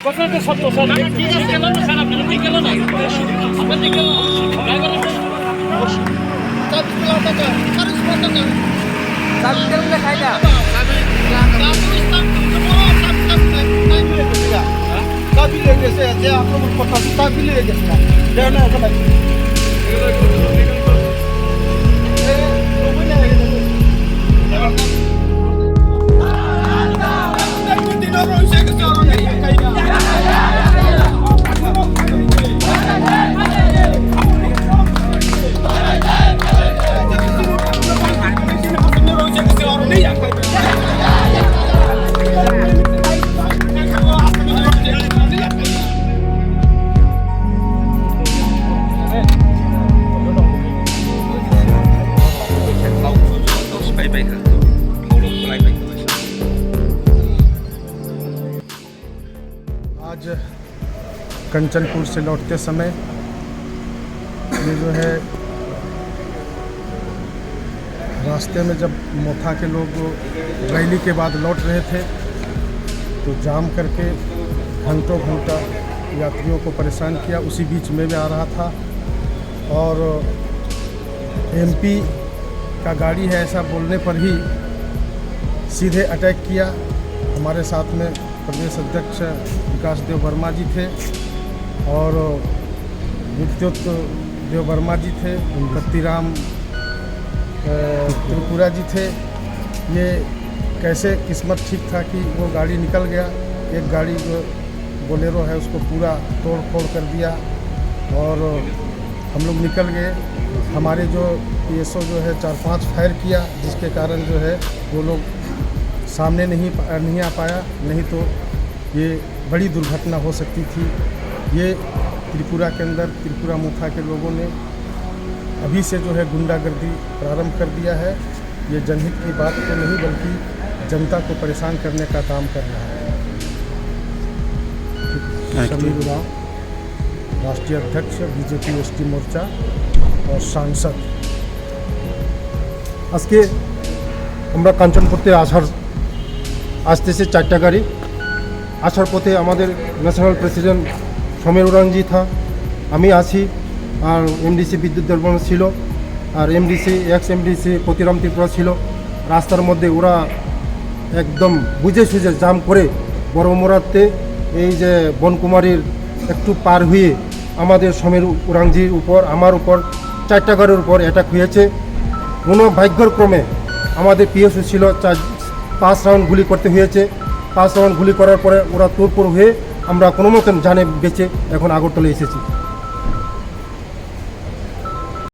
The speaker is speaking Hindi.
কথাটা সত্য স্যার, ঠিক আছে গেল না স্যার, আপনারা ঠিক গেল না, আমরা ঠিক গেল ড্রাইভার आज कंचनपुर से लौटते समय ये जो है रास्ते में जब मोथा के लोग रैली के बाद लौट रहे थे तो जाम करके घंटों घंटा यात्रियों को परेशान किया। उसी बीच में आ रहा था और एमपी का गाड़ी है ऐसा बोलने पर ही सीधे अटैक किया। हमारे साथ में प्रदेश अध्यक्ष विकास देव वर्मा जी थे और विद्युत देव वर्मा जी थे, कत्तीराम त्रिपुरा जी थे। ये कैसे किस्मत ठीक था कि वो गाड़ी निकल गया। एक गाड़ी जो बोलेरो है उसको पूरा तोड़ फोड़ कर दिया और हम लोग निकल गए। हमारे जो पीएसओ जो है 4-5 फायर किया, जिसके कारण जो है वो लोग सामने नहीं आ पाया, नहीं तो ये बड़ी दुर्घटना हो सकती थी। ये त्रिपुरा के अंदर त्रिपुरा मोथा के लोगों ने अभी से जो है गुंडागर्दी प्रारंभ कर दिया है। ये जनहित की बात तो नहीं बल्कि जनता को परेशान करने का काम कर रहा है। समीर उरांव, राष्ट्रीय अध्यक्ष बीजेपी एसटी मोर्चा और सांसद। আজকে আমরা কাঞ্চনপুরতে আসতেছে 4টা গাড়ি। আসার পথে আমাদের ন্যাশনাল প্রেসিডেন্ট সমীর উরানজি থা, আমি আছি আর এমডিসি বিদ্যুৎ দেববর্মা ছিল আর এমডিসি এক্স এমডিসি কত্তীরাম ত্রিপুরা ছিল। রাস্তার মধ্যে ওরা একদম বুঝে সুঝে জাম করে বড় মোড়াতে এই যে বনকুমারীর একটু পার হয়ে আমাদের সমীর উরানজির উপর আমার উপর 4টা গাড়ির উপর অ্যাটাক হয়েছে। কোনো ভাগ্যর ক্রমে আমাদের পিএসও ছিল 5 রাউন্ড গুলি করতে হয়েছে। 5 রাউন্ড গুলি করার পরে ওরা তোড়ফোড় হয়ে আমরা কোনো মতন জানে বেঁচে এখন আগরতলা এসেছি।